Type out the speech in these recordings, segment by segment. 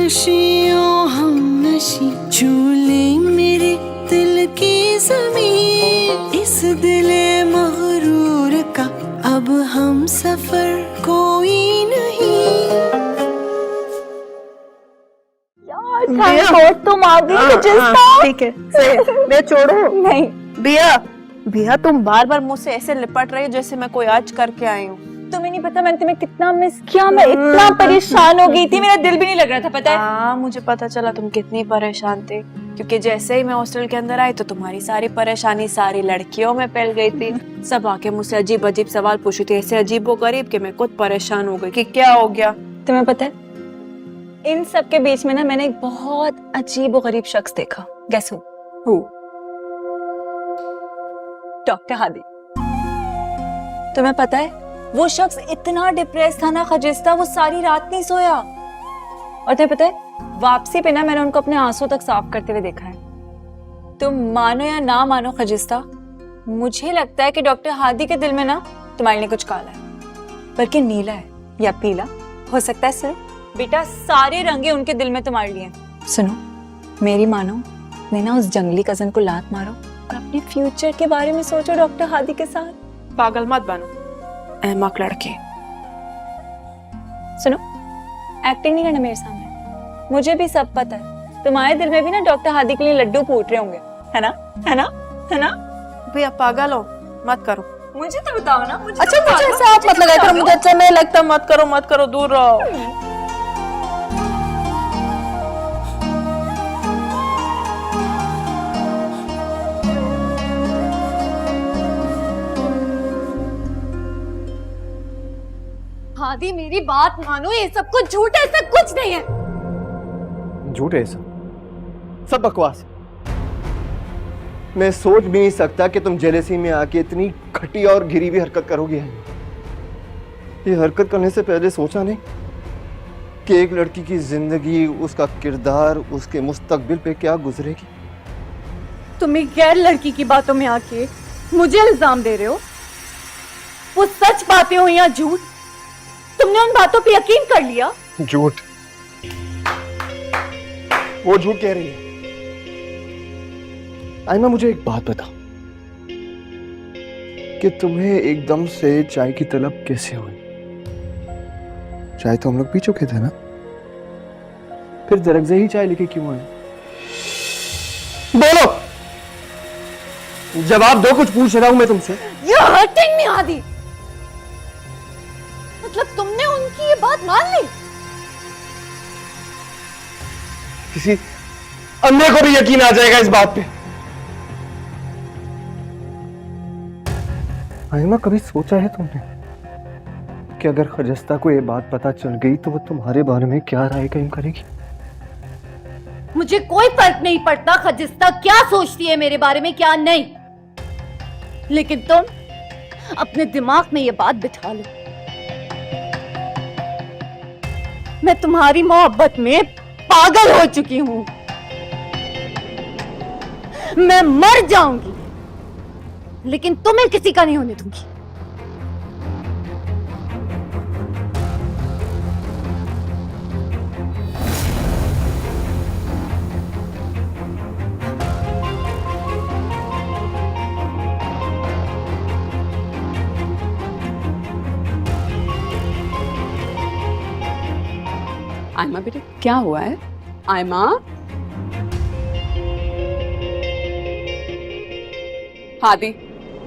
नशियों हम नशी झूले मेरे दिल की ज़मीन, इस दिले मगरूर का अब हम सफर कोई नहीं। यार तुम आ गई। ठीक है मैं छोड़ो नहीं बिया, बिया तुम बार बार मुझसे ऐसे लिपट रही हो जैसे मैं कोई आज करके आई हूँ। तुम्हें नहीं पता मैंने तुम्हें कितना मिस किया, मैं इतना परेशान हो गई थी, मेरा दिल भी नहीं लग रहा था, पता है? हाँ मुझे पता चला तुम कितनी परेशान थे, क्योंकि जैसे ही मैं हॉस्टल के अंदर आई तो तुम्हारी सारी परेशानी सारी लड़कियों में फैल गई थी। सब आके मुझसे अजीब अजीब सवाल पूछे थे, ऐसे अजीबोगरीब कि मैं खुद परेशान हो गई कि क्या हो गया। तुम्हें पता है इन सब के बीच में ना मैंने एक बहुत अजीब और गरीब शख्स देखा। Guess who? डॉक्टर हादी। तुम्हें पता है वो शख्स इतना डिप्रेस था ना खजिस्ता, वो सारी रात नहीं सोया। और तुम्हें पता है वापसी पे ना मैंने उनको अपने आंसू तक साफ करते हुए देखा है। तुम मानो या ना मानो खजिस्ता, मुझे लगता है कि डॉक्टर हादी के दिल में ना तुम्हारे लिए कुछ काला है, बल्कि नीला है या पीला हो सकता है। सुनो बेटा, सारे रंगे उनके दिल में तुम्हारे लिए। सुनो मेरी मानो, मैं ना उस जंगली कजन को लात मारो और अपने फ्यूचर के बारे में सोचो डॉक्टर हादी के साथ। पागल मत बनो अहमक लड़के। सुनो एक्टिंग नहीं करना मेरे सामने, मुझे भी सब पता है। तुम्हारे दिल में भी ना डॉक्टर हादी के लिए लड्डू फूट रहे होंगे, है ना? है ना? है ना? भैया पागल हो मत करो। मुझे तो बताओ ना। मुझे अच्छा तो मुझे बताओ, ऐसा आप मत लगाया करो, मुझे अच्छा नहीं लगता। मत करो दूर रहो। हादी मेरी बात मानो, ये सब कुछ झूठ है, सब कुछ नहीं है। झूठ है सब बकवास। मैं सोच भी नहीं सकता कि तुम जेलेसी में आके इतनी खटी और घिरी हुई हरकत करोगी। ये हरकत करने से पहले सोचा नहीं कि एक लड़की की जिंदगी, उसका किरदार, उसके मुस्तकबिल पे क्या गुजरेगी। तुम एक गैर लड़की की बातों में आके मुझे इल्जाम दे रहे हो। वो सच बातें हो या झूठ, तुमने उन बातों पे यकीन कर लिया। झूठ, वो झूठ कह रही है। आयमा मुझे एक बात बता कि तुम्हें एकदम से चाय की तलब कैसे हुई? चाय तो हम लोग पी चुके थे ना, फिर दरगजे ही चाय लेके क्यों आए? बोलो, जवाब दो। कुछ पूछ रहा हूं मैं तुमसे। You're hurting me, Hadi. मतलब तुमने उनकी ये बात मान ली? किसी अन्य को भी यकीन आ जाएगा इस बात पे। आयमा कभी सोचा है तुमने कि अगर खजस्ता को ये बात पता चल गई तो वो तुम्हारे बारे में क्या राय कायम करेगी? मुझे कोई फर्क नहीं पड़ता खजिस्ता क्या सोचती है मेरे बारे में, क्या नहीं, लेकिन तुम अपने दिमाग में ये बात बिठा लो, मैं तुम्हारी मोहब्बत में पागल हो चुकी हूं। मैं मर जाऊंगी लेकिन तुम्हें किसी का नहीं होने दूंगी। आयमा बेटे क्या हुआ है? Aima, Hadi,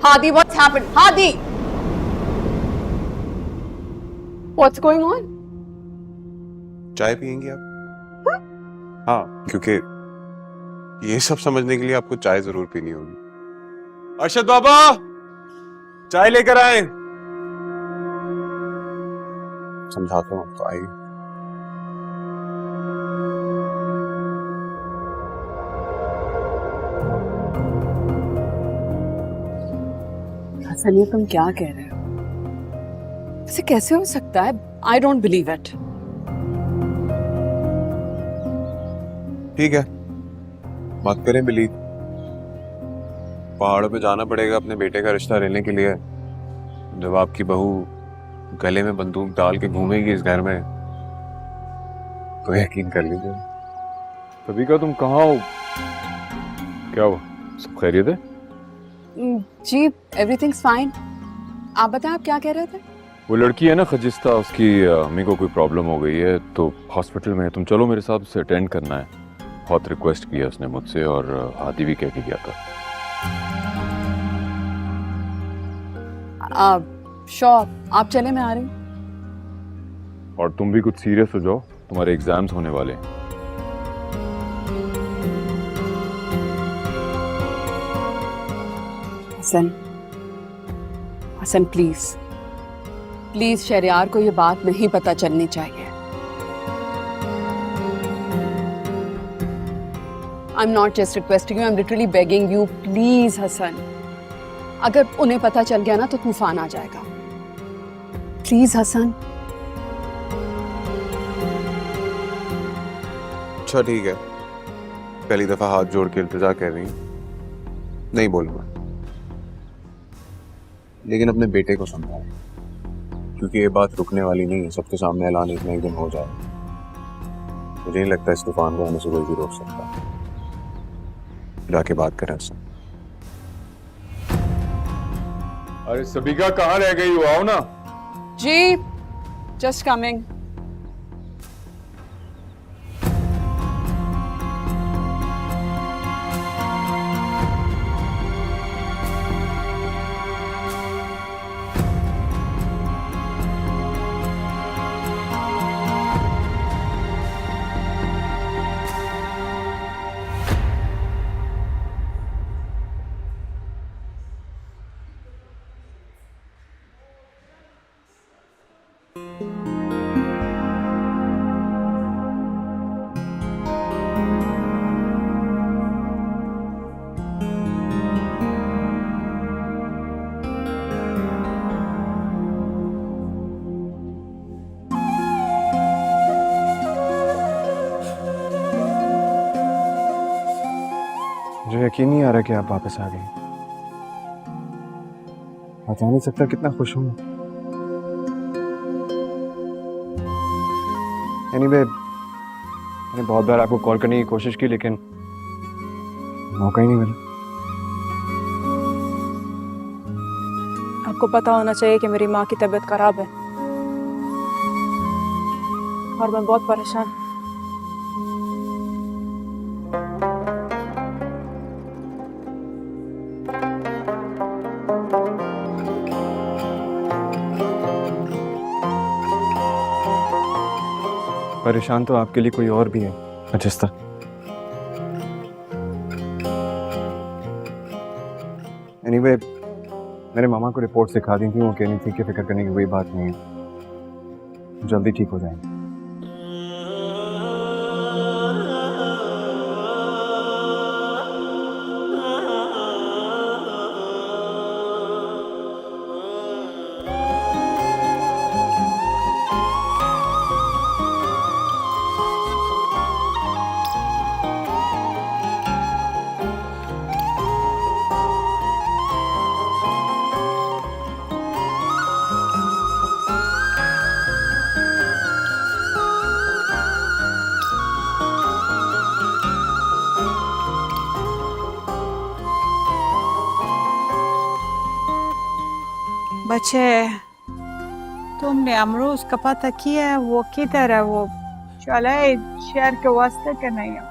Hadi, what's happened? Hadi, what's going on? चाय पियेंगी आप? हाँ, क्योंकि ये सब समझने के लिए आपको चाय जरूर पीनी होगी। अरशद बाबा, चाय लेकर आए। समझाता हूँ आपको, आइए। सनिया तुम क्या कह रहे हो? ऐसे कैसे हो सकता है? I don't believe it. ठीक है, मत करें बिलीव। पहाड़ों पे जाना पड़ेगा अपने बेटे का रिश्ता लेने के लिए। जब आपकी बहू गले में बंदूक डाल के घूमेगी इस घर में तो यकीन कर लीजिए। सबिका तुम कहाँ हो? क्या हुआ, सब खैरियत है? जी एवरीथिंग्स फाइन। आप बताएं, आप क्या कह रहे थे? वो लड़की है ना खजिस्ता, उसकी अम्मी को कोई प्रॉब्लम हो गई है तो हॉस्पिटल में है। तुम चलो मेरे साथ, उसे अटेंड करना है। बहुत रिक्वेस्ट किया उसने मुझसे और आदि भी कह के गया था। श्योर, आप चले, मैं आ रही हूँ। और तुम भी कुछ सीरियस हो जाओ, तुम्हारे एग्जाम्स होने वाले हैं। हसन, हसन प्लीज प्लीज शहरयार को ये बात नहीं पता चलनी चाहिए। I am not just requesting you, I am literally begging you, please Hasan. अगर उन्हें पता चल गया ना तो तूफान आ जाएगा। प्लीज हसन। अच्छा ठीक है, पहली दफा हाथ जोड़ के इल्तिजा कर रही हूँ, नहीं बोलूंगा, लेकिन अपने बेटे को समझाएं, क्योंकि ये बात रुकने वाली नहीं है। सबके सामने ऐलान एक ना एक दिन हो जाए। मुझे नहीं लगता इस तूफान को आने से कोई भी रोक सकता। जाके बात करें उससे। अरे सबिका कहाँ रह गई हो, आओ ना। जी जस्ट कमिंग। मुझे यकीन नहीं आ रहा कि आप वापस आ गए। बता नहीं सकता कितना खुश हूँ। एनीवे, मैंने बहुत बार आपको कॉल करने की कोशिश की लेकिन मौका ही नहीं मिला। आपको पता होना चाहिए कि मेरी माँ की तबीयत खराब है और मैं बहुत परेशान। परेशान तो आपके लिए कोई और भी है अजिस्ता। एनीवे, मेरे मामा को रिपोर्ट सिखा दी थी, वो कहनी थी कि फिक्र करने की कोई बात नहीं है, जल्दी ठीक हो जाएंगे। बच्चे, तुमने अमरूज का पता किया है? वो किधर है? वो चले शहर के वास्ते के नहीं है?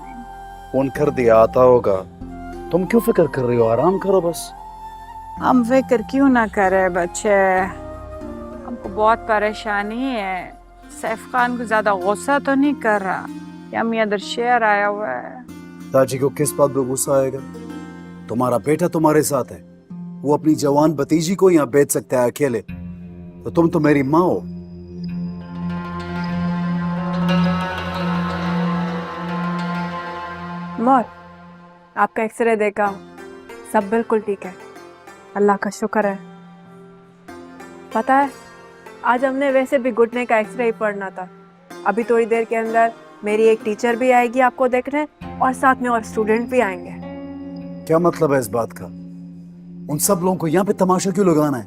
फोन कर दिया, आता होगा। तुम क्यों फिक्र कर रही हो? आराम करो बस। हम फिक्र क्यों ना करे बच्चे, हमको बहुत परेशानी है। सैफ खान को ज्यादा गुस्सा तो नहीं कर रहा? हम इधर शहर आया हुआ है। दादी को किस बात पे गुस्सा आएगा? तुम्हारा बेटा तुम्हारे साथ है, वो अपनी जवान भतीजी को यहाँ बेच सकता है अकेले, तो तुम तो मेरी माँ हो। मोर, आपका एक्सरे देखा, सब बिल्कुल ठीक है, अल्लाह का शुक्र है। पता है, आज हमने वैसे भी घुटने का एक्सरे ही पढ़ना था। अभी थोड़ी देर के अंदर मेरी एक टीचर भी आएगी आपको देखने, और साथ में और स्टूडेंट भी आएंगे। क्या मतलब है इस बात का? उन सब लोगों को यहाँ पे तमाशा क्यों लगाना है?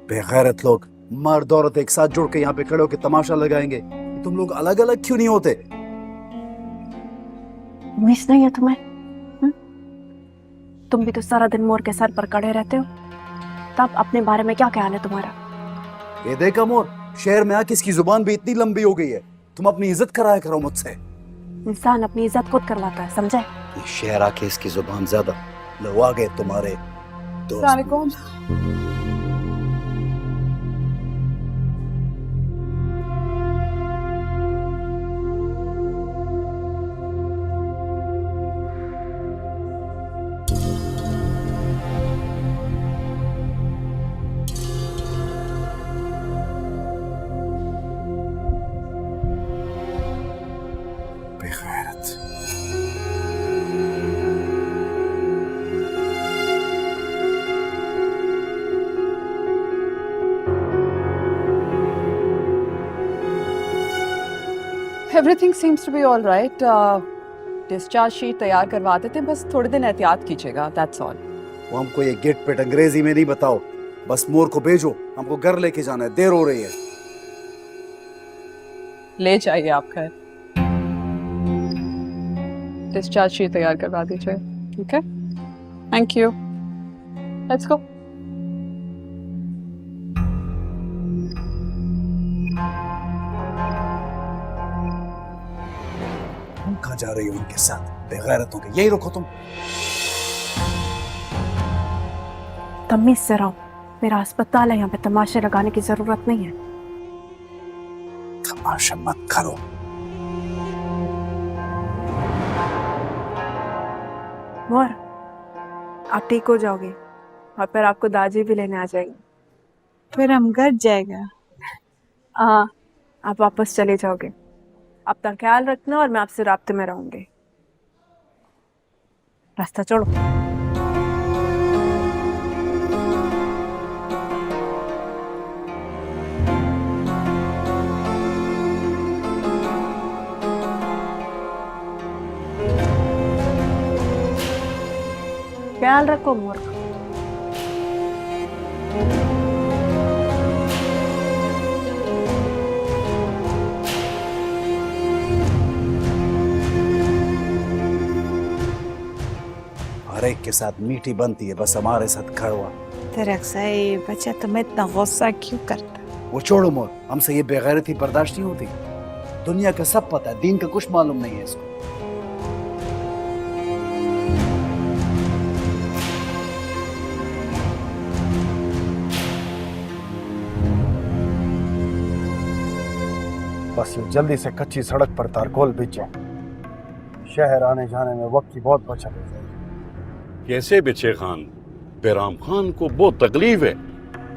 बेगैरत लोग मर्द औरत एक साथ जुड़ के यहाँ पे खड़े होकर तमाशा लगाएंगे, तुम लोग अलग अलग क्यों नहीं होते? मिस नहीं है तुम्हें? तुम भी तो सारा दिन मोर के सर पर खड़े रहते हो। तब अपने बारे में क्या ख्याल है तुम्हारा? ये देखा मोर, शहर में आके इसकी जुबान भी इतनी लंबी हो गई है। तुम अपनी इज्जत कराया करो मुझसे। इंसान अपनी इज्जत खुद करवाता है, समझे? ये शहर आके इसकी जुबान ज्यादा। लो आ गए तुम्हारे दोस्त। बेगैरत। Everything seems to be all right. Discharge sheet तैयार करवा देते हैं, बस थोड़े दिन एहतियात कीजिएगा, दैट्स ऑल। वो हमको ये गेट पे अंग्रेजी में नहीं बताओ, बस मोर को भेजो, हमको घर लेके जाना है, देर हो रही है। ले जाइए आप घर। डिस्चार्ज शीट तैयार करवा दीजिए। Okay, thank you, let's go. तुम कहाँ जा रही हो इनके साथ? बेगैरतों के, यही रुको तुम। तमीज से रहो, मेरा अस्पताल है, यहाँ पे तमाशे लगाने की जरूरत नहीं है। तमाशा मत करो। मोर, आप ठीक हो जाओगे और फिर आपको दादी भी लेने आ जाएंगे। फिर हम घर जाएगा। हाँ, आप वापस चले जाओगे। अपना ख्याल रखना और मैं आपसे राब्ते में रहूंगी। रास्ता छोड़ो। ख्याल रखो मोर का। हर एक के साथ मीठी बनती है, बस हमारे साथ कड़वा। तेरा सही बच्चा तुम्हें इतना गुस्सा क्यों करता? वो छोड़ो मोर, हमसे ये बेगैरती बर्दाश्त नहीं होती। दुनिया का सब पता है, दीन का कुछ मालूम नहीं है इसको। बस ये जल्दी से कच्ची सड़क पर तारकोल बिछ जाए, शहर आने जाने में वक्त की बहुत बचत हो जाएगी। कैसे बिछे खान? बैराम खान को बहुत तकलीफ है।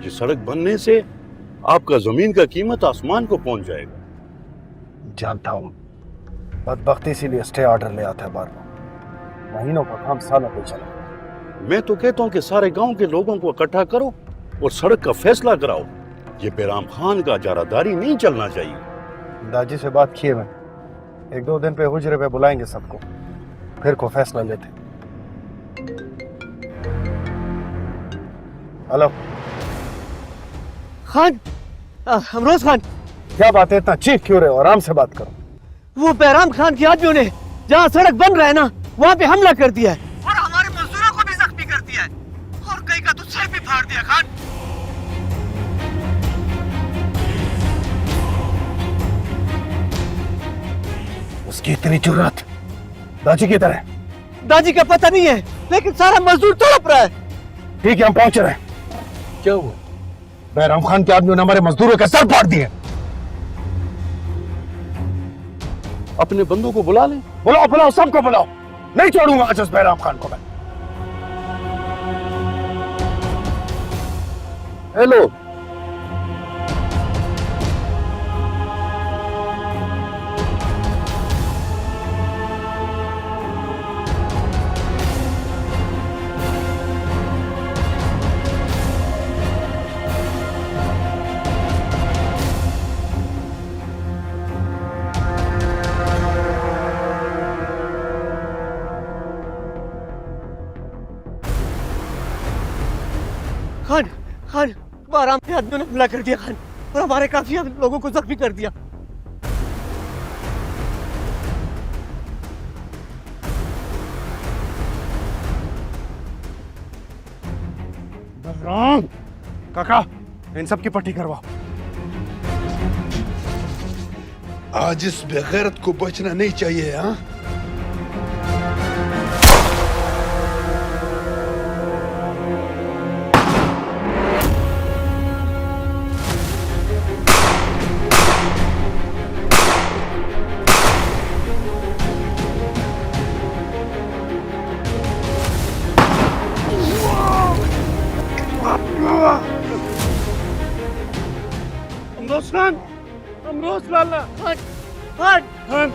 ये सड़क बनने से आपका जमीन का कीमत आसमान को पहुंच जाएगा। जानता हूँ, बदबख्ती इसीलिए स्टे ऑर्डर ले आता है बार बार। महीनों का काम सालों पे चला। मैं तो कहता हूँ कि सारे गांव के लोगों को इकट्ठा करो और सड़क का फैसला कराओ। ये बैराम खान का जारादारी नहीं चलना चाहिए। दादी से बात किए मैं, 1-2 दिन पे हुजरे पे बुलाएंगे सबको, फिर को फैसला लेते। हेलो खान, हमरोज खान। क्या बात है, इतना चीख क्यों रहे हो? आराम से बात करो। वो बैराम खान की आदमियों ने जहाँ सड़क बन रहा है ना, वहाँ पे हमला कर दिया है और हमारे मजदूरों को भी जख्मी कर दिया है और कई का तो सर भी फाड़ दिया। खान, उसकी इतनी जुर्रत, दादी किधर है? दादी का पता नहीं है, लेकिन सारा मजदूर तड़प रहा है। ठीक है, हम पहुंच रहे हैं। क्या हुआ? बैराम खान के आदमियों ने हमारे मजदूरों के सर फाड़ दिए। अपने बंदों को बुला लें। बुलाओ बुलाओ, सबको बुलाओ। नहीं छोड़ूंगा आज उस बैराम खान को मैं। हेलो, खान, खान, बैराम के आदमियों ने हमला कर दिया खान, और हमारे काफी लोगों को जख्मी कर दिया। राम काका, इन सब की पट्टी करवाओ। आज इस बेगैरत को बचना नहीं चाहिए। हाँ, अमरोज लाला, हट हट हट।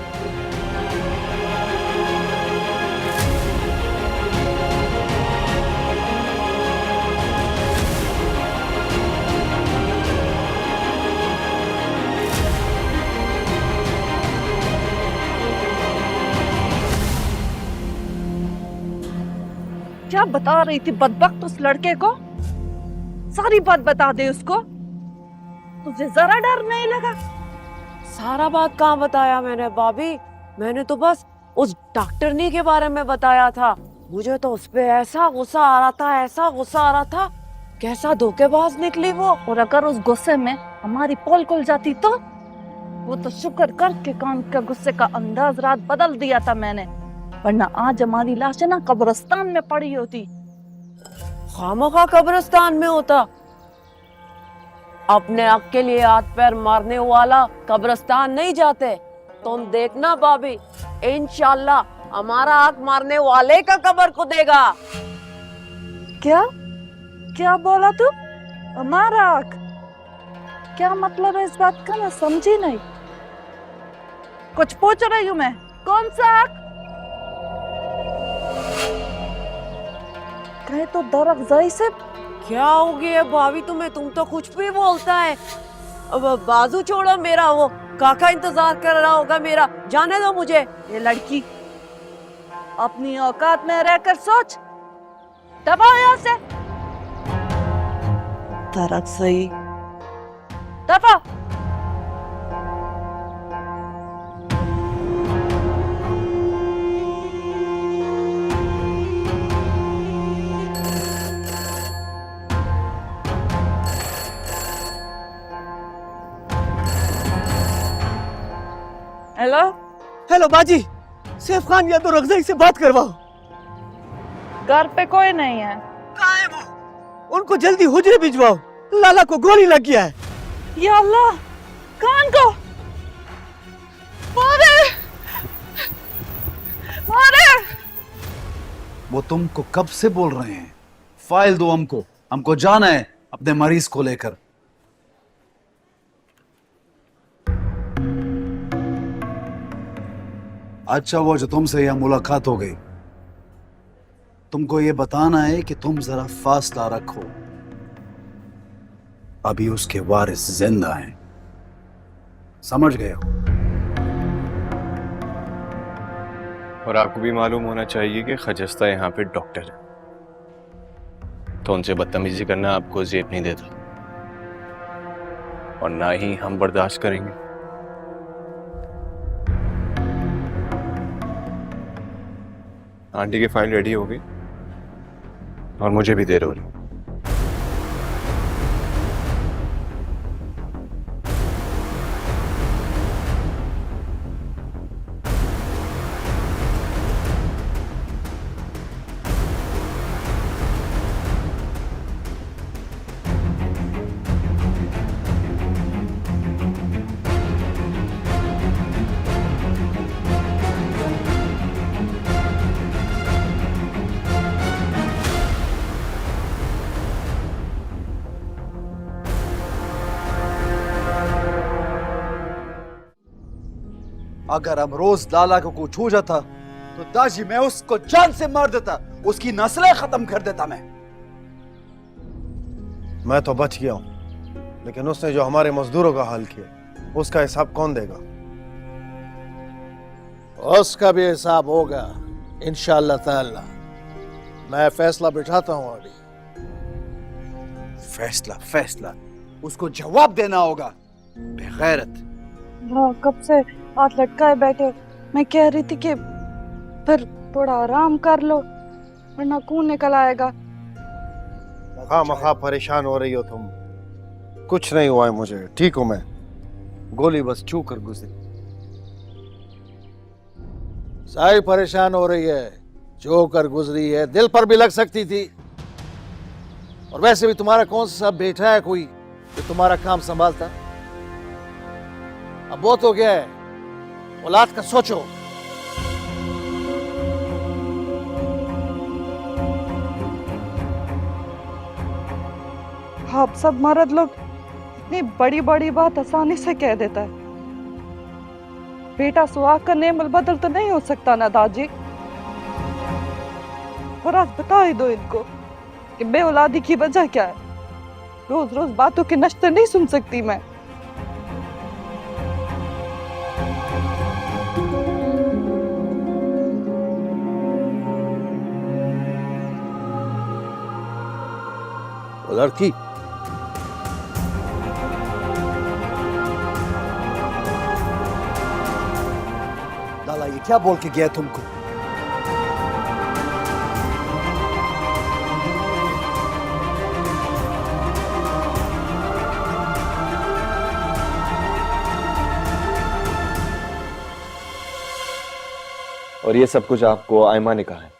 क्या बता रही थी बदबख्त उस लड़के को? सारी बात बता दे उसको। तुझे जरा डर नहीं लगा? सारा बात कहाँ बताया मैंने भाभी? मैंने तो बस उस डॉक्टरनी के बारे में बताया था। मुझे तो उस पे ऐसा गुस्सा आ रहा था, ऐसा गुस्सा आ रहा था। कैसा धोखेबाज निकली वो। और अगर उस गुस्से में हमारी पोल खुल जाती तो? वो तो शुक्र कर के कान का गुस्से का अंदाज रात बदल दिया था मैंने, वरना आज हमारी लाशें ना कब्रिस्तान में पड़ी होती। खामखा कब्रिस्तान में होता। अपने हक के लिए हाथ पैर मारने वाला कब्रिस्तान नहीं जाते। तुम देखना भाभी, इंशाल्लाह हमारा हक मारने वाले का कब्र को देगा। क्या क्या बोला तू? हमारा हक? क्या मतलब है इस बात का? मैं समझी नहीं। कुछ पूछ रही हूँ मैं। कौन सा हक? कहे तो दरअफ़ज़ाई से। क्या हो गया भाभी तुम्हें? तुम तो कुछ भी बोलता है। अब बाजू छोड़ो मेरा, वो काका इंतजार कर रहा होगा मेरा। जाने दो मुझे। ये लड़की अपनी औकात में रहकर सोच। दबाओ यहाँ से। दरअसल दबाओ। हेलो हेलो बाजी, सैफ खान या तो रगज़ई से बात करवाओ। घर पे कोई नहीं है। कहाँ है वो? उनको जल्दी हुजरे भिजवाओ, लाला को गोली लग गया है। या अल्लाह, कान को मारे मारे। वो तुमको कब से बोल रहे हैं, फाइल दो हमको जाना है अपने मरीज को लेकर। अच्छा वो जो तुमसे यह मुलाकात हो गई, तुमको ये बताना है कि तुम जरा फासला रखो। अभी उसके वारिस जिंदा हैं, समझ गए हो? और आपको भी मालूम होना चाहिए कि खजस्ता यहाँ पे डॉक्टर है, तो उनसे बदतमीजी करना आपको जेब नहीं देता, और ना ही हम बर्दाश्त करेंगे। आंटी की फाइल रेडी हो गई और मुझे भी देर हो रही। अगर अमरोज लाला को कुछ हो जाता तो दाजी मैं उसको जान से मार देता, उसकी नस्लें खत्म कर देता। मैं तो बच गया हूं, लेकिन उसने जो हमारे मजदूरों का हाल किया उसका हिसाब कौन देगा? उसका भी हिसाब होगा इंशाअल्लाह ताला। मैं फैसला बिठाता हूँ अभी। फैसला उसको जवाब देना होगा, बेगैरत। हाँ, कब से हाथ लटकाए बैठे। मैं कह रही थी कि फिर थोड़ा आराम कर लो, वरना खून निकल आएगा। हाँ मखा परेशान हो रही हो तुम। कुछ नहीं हुआ है मुझे, ठीक हूं मैं। गोली बस छू कर गुजरी। सारी परेशान हो रही है, जो कर गुजरी है, दिल पर भी लग सकती थी। और वैसे भी तुम्हारा कौन सा बेटा है कोई जो तुम्हारा काम संभालता? अब बहुत हो गया है, औलाद का सोचो। आप सब मर्द लोग इतनी बड़ी बड़ी बात आसानी से कह देता है। बेटा सुहाग का नेम बदल तो नहीं हो सकता ना दादी। और आज बता ही दो इनको कि बेऔलादी की वजह क्या है। रोज रोज बातों के नश्ते नहीं सुन सकती मैं। लड़की लाला ये क्या बोल के गया तुमको? और ये सब कुछ आपको आयमा ने कहा है?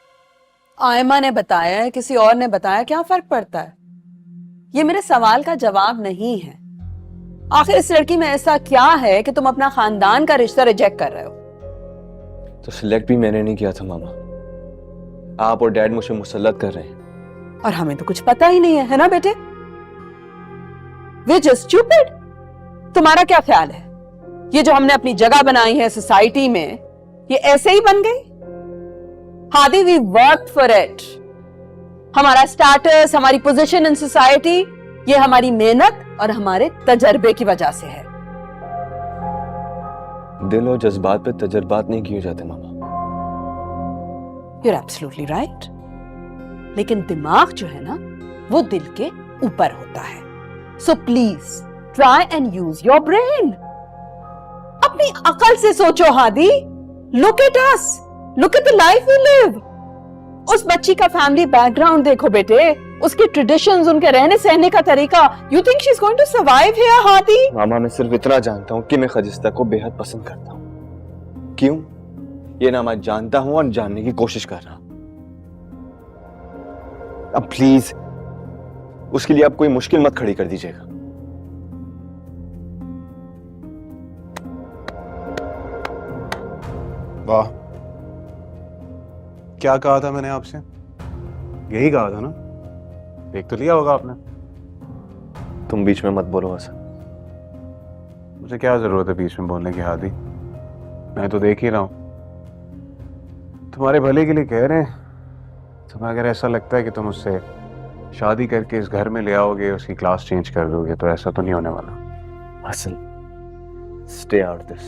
आयमा ने बताया है, किसी और ने बताया, क्या फर्क पड़ता है? ये मेरे सवाल का जवाब नहीं है। आखिर इस लड़की में ऐसा क्या है कि तुम अपना खानदान का रिश्ता रिजेक्ट कर रहे हो? तो सिलेक्ट भी मैंने नहीं किया था मामा, आप और डैड मुझे मुसल्लत कर रहे हैं। और हमें तो कुछ पता ही नहीं है ना बेटे? We're just stupid। तुम्हारा क्या ख्याल है, ये जो हमने अपनी जगह बनाई है सोसाइटी में, ये ऐसे ही बन गई? Hadi, we work for it. हमारा स्टेटस, हमारी पोजीशन इन सोसाइटी, ये हमारी मेहनत और हमारे तजर्बे की वजह से है। दिल और जज्बात पे तजर्बात नहीं किए जाते मामा। You're absolutely right। लेकिन दिमाग जो है ना, वो दिल के ऊपर होता है। So please try and use your brain। अपनी अकल से सोचो Hadi. Look at us, look at the life we live। उस बच्ची का फैमिली बैकग्राउंड देखो बेटे, उसके ट्रेडिशंस, उनके रहने सहने का तरीका। You think she's going to survive here, Hadi? मामा मैं सिर्फ इतना जानता हूँ कि मैं खजिस्ता को बेहद पसंद करता हूँ। क्यों? ये ना मैं जानता हूँ और जानने की कोशिश कर रहा हूँ। अब प्लीज उसके लिए आप कोई मुश्किल मत खड़ी कर दीजिएगा। वाह, क्या कहा था मैंने आपसे? यही कहा था ना? देख तो लिया होगा आपने। तुम बीच में मत बोलो हसन। मुझे क्या जरूरत है बीच में बोलने की हादी? मैं तो देख ही रहा हूं, तुम्हारे भले के लिए कह रहे हैं। तुम्हें अगर ऐसा लगता है कि तुम उससे शादी करके इस घर में ले आओगे, उसकी क्लास चेंज कर दोगे, तो ऐसा तो नहीं होने वाला। Hasan, stay out of this।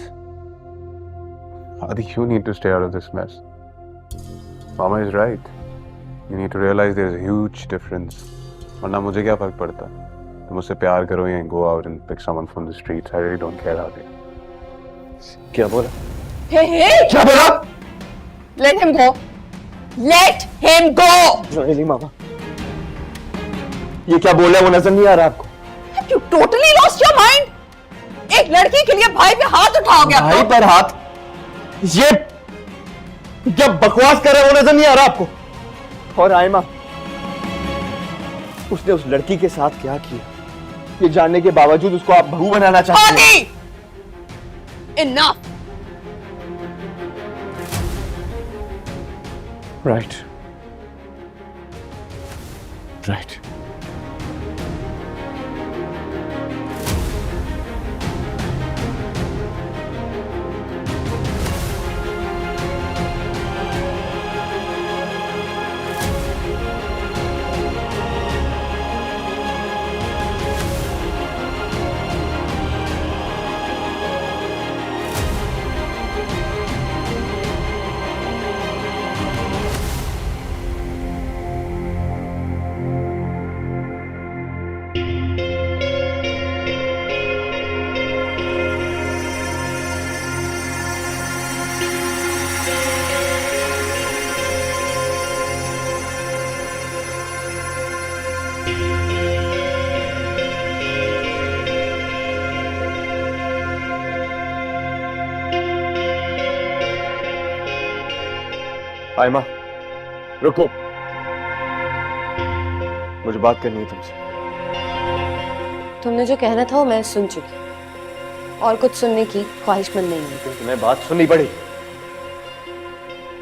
Adi, you need to stay out of this mess. Mama is right. You need to realize there is a huge difference. वरना मुझे क्या फर्क पड़ता? तुम उससे प्यार करो या go out and pick someone from the streets. I really don't care, Adi. क्या बोला? Hey, क्या बोला? let him go। Let him go। नहीं मामा, ये क्या बोला वो नजर नहीं आ रहा आपको? You totally lost your mind। एक लड़की के लिए भाई पे हाथ उठाओगे? भाई पर हाथ? ये जब बकवास कर रहे हो नजर नहीं आ रहा आपको? और आयमा, उसने उस लड़की के साथ क्या किया, ये जानने के बावजूद उसको आप बहू बनाना चाहते हैं। Enough। Right, right. आयमा, रुको, मुझे बात करनी है तुमसे। तुमने जो कहना था वो मैं सुन चुकी, और कुछ सुनने की ख्वाहिशमंद नहीं है। तुम्हें बात सुननी पड़ी।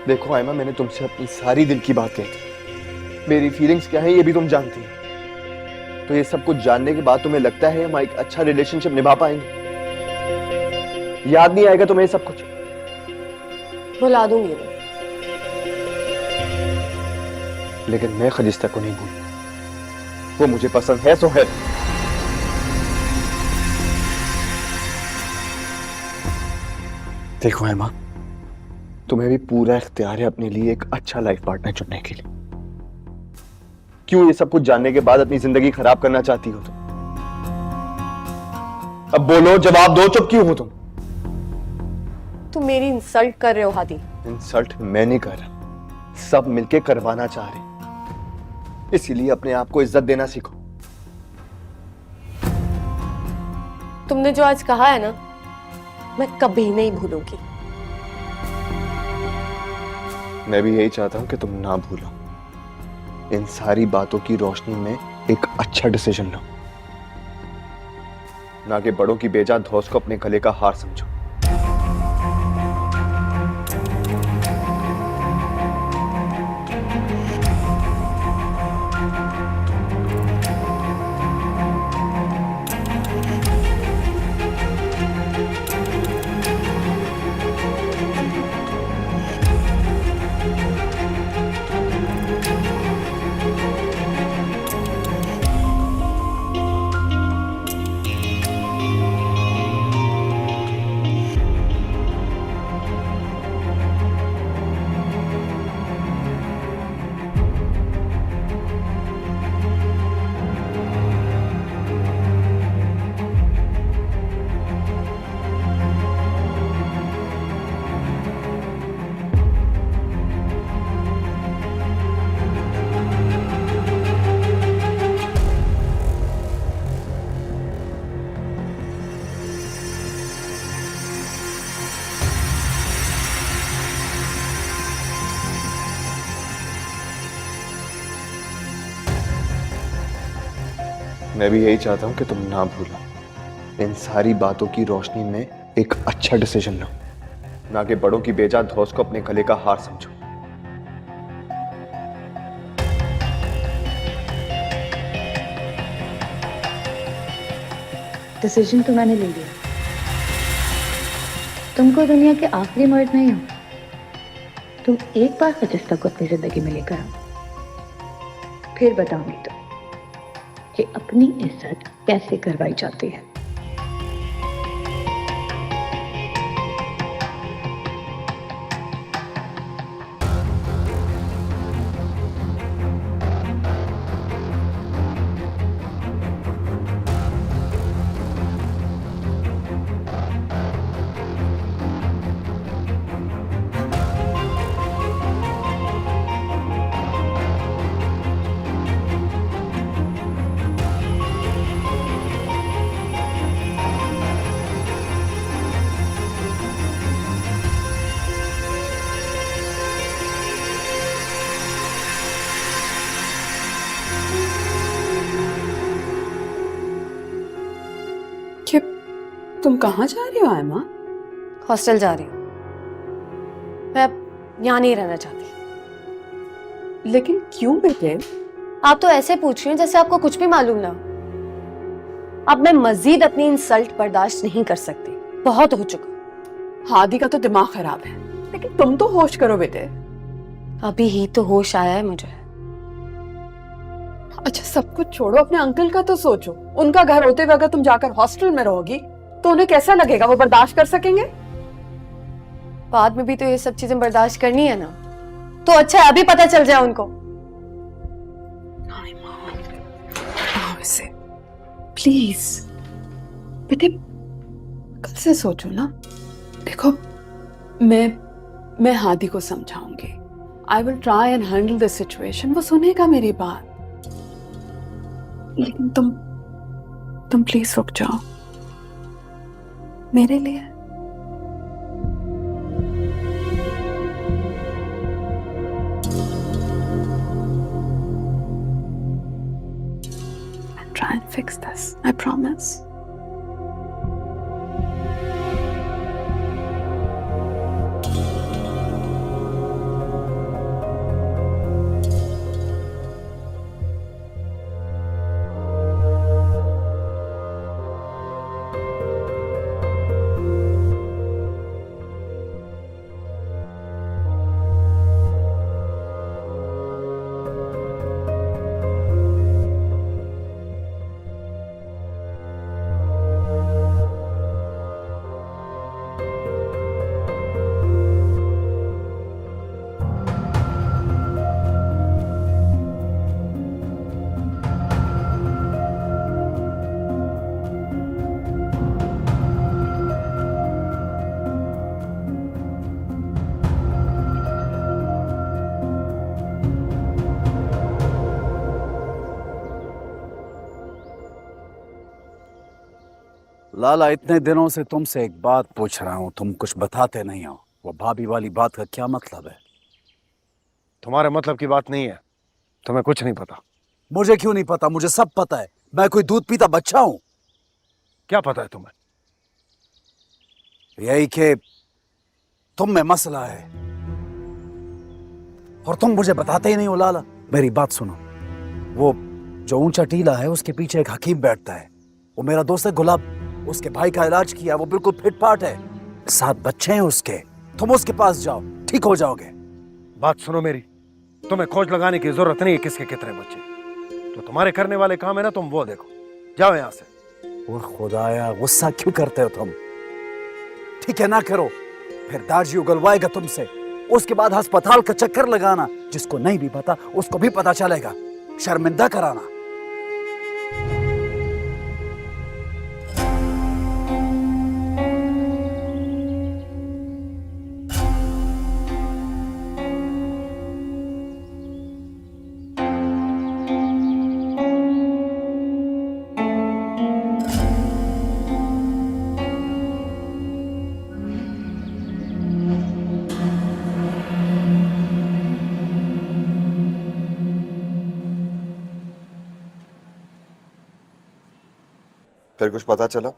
देखो आयमा, मैंने तुमसे अपनी सारी दिल की बात कही थी। मेरी फीलिंग्स क्या है ये भी तुम जानती हो। तो ये सब कुछ जानने के बाद तुम्हें लगता है हम एक अच्छा रिलेशनशिप निभा पाएंगे? याद नहीं आएगा तुम्हें सब कुछ? भुला दूंगी मैं। लेकिन मैं खजिस्ता को नहीं भूलूंगा। वो मुझे पसंद है सो है। देखो एमा, तुम्हें भी पूरा इख्तियार है अपने लिए एक अच्छा लाइफ पार्टनर चुनने के लिए। क्यों ये सब कुछ जानने के बाद अपनी जिंदगी खराब करना चाहती हो तुम? अब बोलो, जवाब दो, चुप क्यों हो तुम? तुम मेरी इंसल्ट कर रहे हो हादी। इंसल्ट मैं नहीं कर रहा, सब मिलके करवाना चाह रहे। इसीलिए अपने आप को इज्जत देना सीखो। तुमने जो आज कहा है ना, मैं कभी नहीं भूलूंगी। मैं भी यही चाहता हूं कि तुम ना भूलो। इन सारी बातों की रोशनी में एक अच्छा डिसीजन लो, ना कि बड़ों की बेजा धौस को अपने गले का हार समझो। मैं भी यही चाहता हूं कि तुम ना भूलो। इन सारी बातों की रोशनी में एक अच्छा डिसीजन लो, ना कि बड़ों की बेजा धौस को अपने गले का हार समझो। डिसीजन तो मैंने ले लिया। तुम कोई दुनिया के आखिरी मर्द नहीं हो। तुम एक बार खजिस्ता को अपनी जिंदगी में लेकर आओ, फिर बताऊंगी तो कि अपनी इज्जत कैसे करवाई जाती है। तुम कहाँ जा रही हो आयमा? हॉस्टल जा रही हूँ। मैं अब यहाँ नहीं रहना चाहती। लेकिन क्यों बेटे? आप तो ऐसे पूछ रही हैं जैसे आपको कुछ भी मालूम ना हो। अब मैं मजीद अपनी इंसल्ट बर्दाश्त नहीं कर सकती, बहुत हो चुका। हादी का तो दिमाग खराब है, लेकिन तुम तो होश करो बेटे। अभी ही तो होश आया है मुझे। अच्छा सब कुछ छोड़ो, अपने अंकल का तो सोचो। उनका घर होते हुए अगर तुम जाकर हॉस्टल में रहोगी तो उन्हें कैसा लगेगा? वो बर्दाश्त कर सकेंगे? बाद में भी तो ये सब चीजें बर्दाश्त करनी है ना। तो अच्छा है अभी पता चल जाए उनको। प्लीज बेटे, कल से सोचो ना। देखो मैं हादी को समझाऊंगी। I will try and handle this situation. वो सुनेगा मेरी बात। लेकिन तुम प्लीज रुक जाओ मेरे लिए। try and fix this. I promise. लाला, इतने दिनों से तुमसे एक बात पूछ रहा हूँ, तुम कुछ बताते नहीं हो। वो भाभी वाली बात का क्या मतलब है? तुम्हारे मतलब की बात नहीं है, तुम्हें कुछ नहीं पता। मुझे क्यों नहीं पता? मुझे सब पता है। मैं कोई दूध पीता बच्चा हूँ? क्या पता है तुम्हें? यही कि तुम में मसला है और तुम मुझे बताते ही नहीं हो। लाला, मेरी बात सुनो। वो जो ऊंचा टीला है उसके पीछे एक हकीम बैठता है। वो मेरा दोस्त है गुलाब। उसके भाई का इलाज किया, वो बिल्कुल फिट फाट है। 7 बच्चे हैं उसके। तुम उसके पास जाओ, ठीक हो जाओगे। बात सुनो मेरी, तुम्हें खोज लगाने की जरूरत नहीं है किसके कितने बच्चे। तो तुम्हारे करने वाले काम है ना, तुम वो देखो। जाओ यहाँ से। वो खुदाया, गुस्सा क्यों करते हो तुम? ठीक है, ना करो, फिर दाजी उगलवाएगा तुमसे। उसके बाद अस्पताल का चक्कर लगाना। जिसको नहीं भी पता उसको भी पता चलेगा। शर्मिंदा कराना। फिर कुछ पता चला?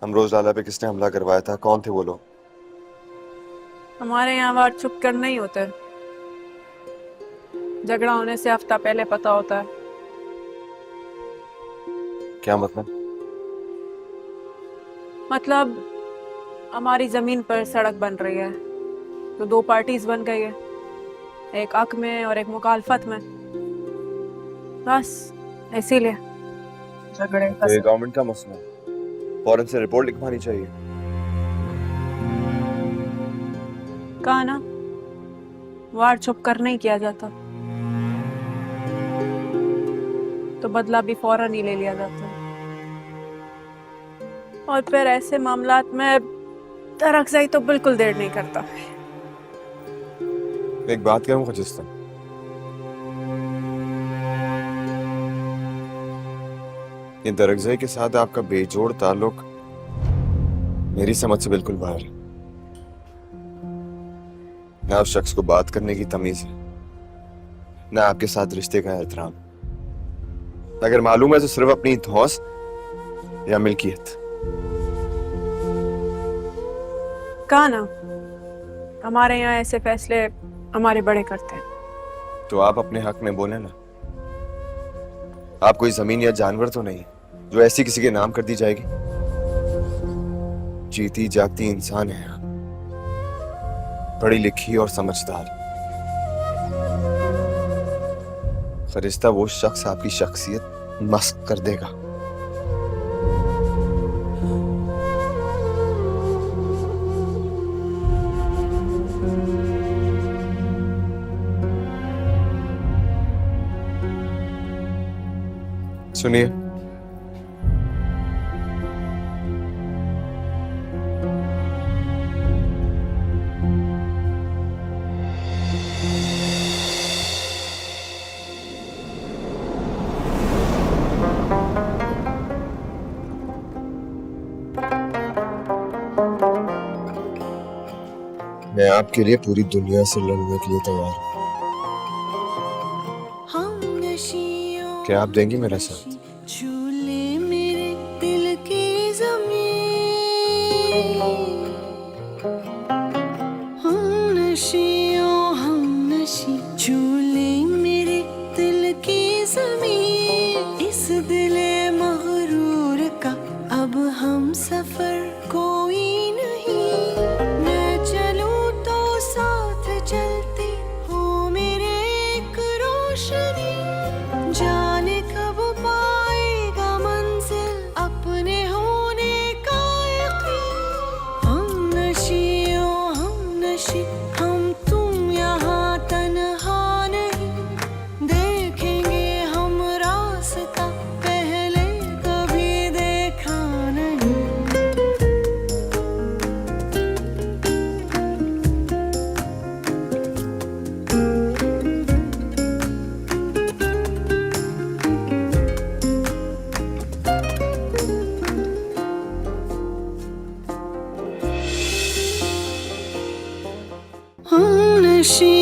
अमरोज लाला पे किसने हमला करवाया था? कौन थे वो लोग? हमारे यहाँ वार चुप कर नहीं होते। झगड़ा होने से हफ्ता पहले पता होता है। क्या मतलब? मतलब हमारी जमीन पर सड़क बन रही है तो 2 पार्टीज बन गई है, एक हक में और एक मुखालफत में। बस इसीलिए झगड़े तो ये गवर्नमेंट का मसला है, फौरन से रिपोर्ट लिखवानी चाहिए। कहा ना, वार छुप कर नहीं किया जाता, तो बदला भी फौरन ही ले लिया जाता। और फिर ऐसे मामलात में तरक्ज़ई तो बिल्कुल देर नहीं करता। एक बात कहूं खजिस्ता, ये दरगज़ई के साथ आपका बेजोड़ ताल्लुक मेरी समझ से बिल्कुल बाहर है। न उस शख्स को बात करने की तमीज है, न आपके साथ रिश्ते का एहतराम। अगर मालूम है तो सिर्फ अपनी धौंस या मिल्कियत। कहा ना, हमारे यहाँ ऐसे फैसले हमारे बड़े करते हैं। तो आप अपने हक में बोले ना। आप कोई जमीन या जानवर तो नहीं जो ऐसी किसी के नाम कर दी जाएगी। जीती जागती इंसान है आप, पढ़ी लिखी और समझदार। फरिश्ता वो शख्स आपकी शख्सियत मस्क कर देगा। सुनिए, मैं आपके लिए पूरी दुनिया से लड़ने के लिए तैयार हूं। क्या आप देंगी मेरा साथ? खुशी